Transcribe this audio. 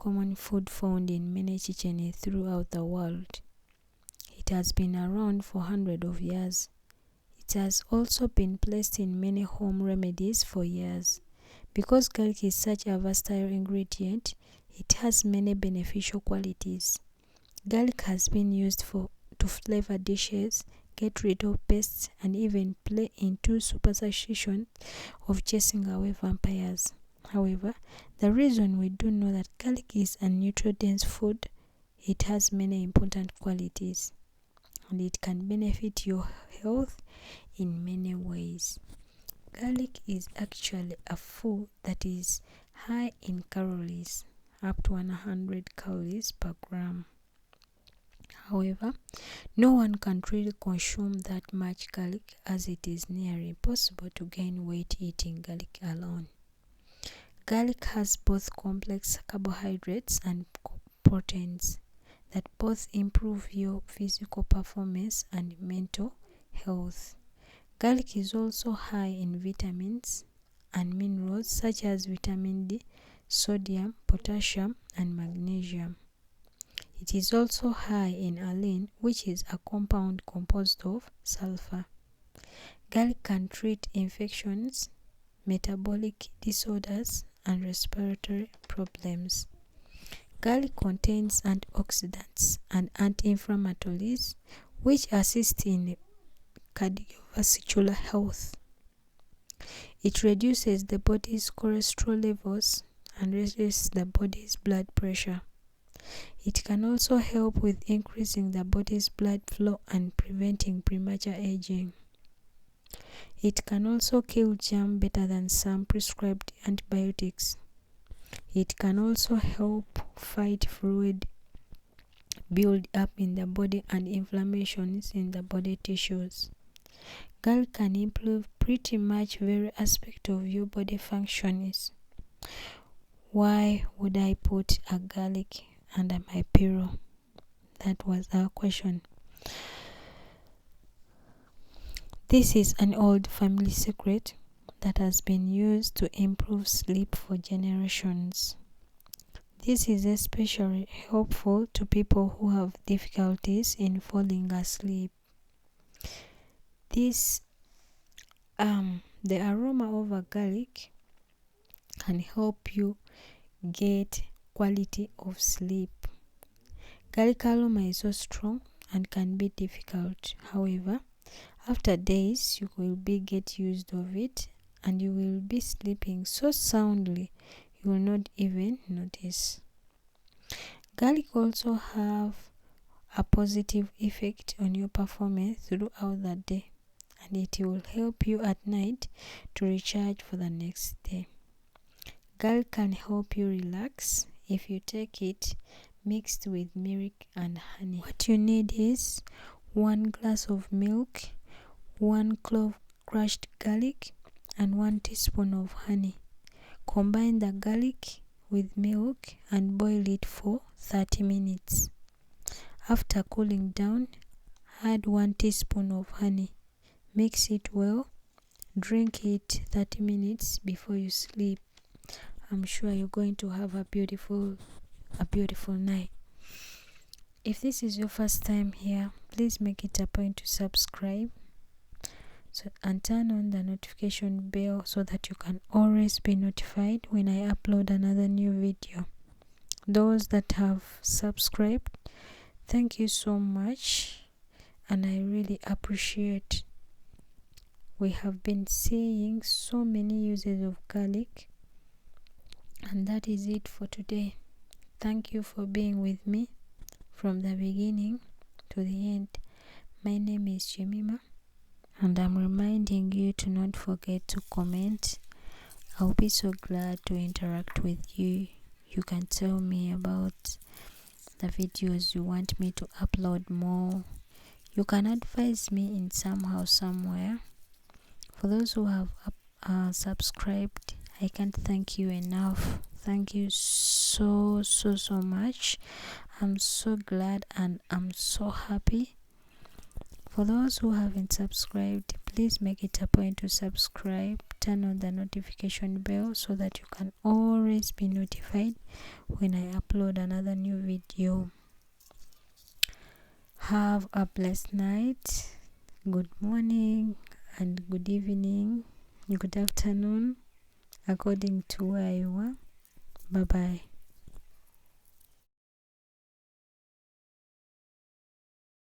common food found in many kitchens throughout the world. It has been around for hundreds of years. It has also been placed in many home remedies for years. Because garlic is such a versatile ingredient, it has many beneficial qualities. Garlic has been used to flavor dishes, get rid of pests, and even play into superstition of chasing away vampires. However, the reason we do know that garlic is a nutrient-dense food, it has many important qualities, and it can benefit your health in many ways. Garlic is actually a food that is high in calories, up to 100 calories per gram. However, no one can really consume that much garlic, as it is nearly impossible to gain weight eating garlic alone. Garlic has both complex carbohydrates and proteins that both improve your physical performance and mental health. Garlic is also high in vitamins and minerals such as vitamin D, sodium, potassium, and magnesium. It is also high in aline, which is a compound composed of sulfur. Garlic can treat infections, metabolic disorders, and respiratory problems. Garlic contains antioxidants and anti-inflammatories, which assist in cardiovascular health. It reduces the body's cholesterol levels and raises the body's blood pressure. It can also help with increasing the body's blood flow and preventing premature aging. It can also kill germs better than some prescribed antibiotics. It can also help fight fluid build up in the body and inflammations in the body tissues. Garlic can improve pretty much every aspect of your body functions. Why would I put a garlic under my pillow? That was our question. This is an old family secret that has been used to improve sleep for generations. This is especially helpful to people who have difficulties in falling asleep. The aroma of a garlic can help you get quality of sleep. Garlic aroma is so strong and can be difficult. However, after days you will get used of it, and you will be sleeping so soundly you will not even notice. Garlic also have a positive effect on your performance throughout the day, and it will help you at night to recharge for the next day. Garlic can help you relax if you take it mixed with milk and honey. What you need is 1 glass of milk, 1 clove crushed garlic, and 1 teaspoon of honey. Combine the garlic with milk and boil it for 30 minutes. After cooling down, add 1 teaspoon of honey. Mix it well. Drink it 30 minutes before you sleep. I'm sure you're going to have a beautiful night. If this is your first time here, please make it a point to subscribe and turn on the notification bell so that you can always be notified when I upload another new video. Those that have subscribed, thank you so much, and I really appreciate. We have been seeing so many uses of garlic, and that is it for today. Thank you for being with me from the beginning to the end. My name is Jemima, and I'm reminding you to not forget to comment. I'll be so glad to interact with you. You can tell me about the videos you want me to upload more. You can advise me in somehow, somewhere. For those who have subscribed, I can't thank you enough. Thank you so much. I'm so glad and I'm so happy. For those who haven't subscribed, please make it a point to subscribe, turn on the notification bell so that you can always be notified when I upload another new video. Have a blessed night, good morning and good evening, good afternoon, according to where you are. Bye bye.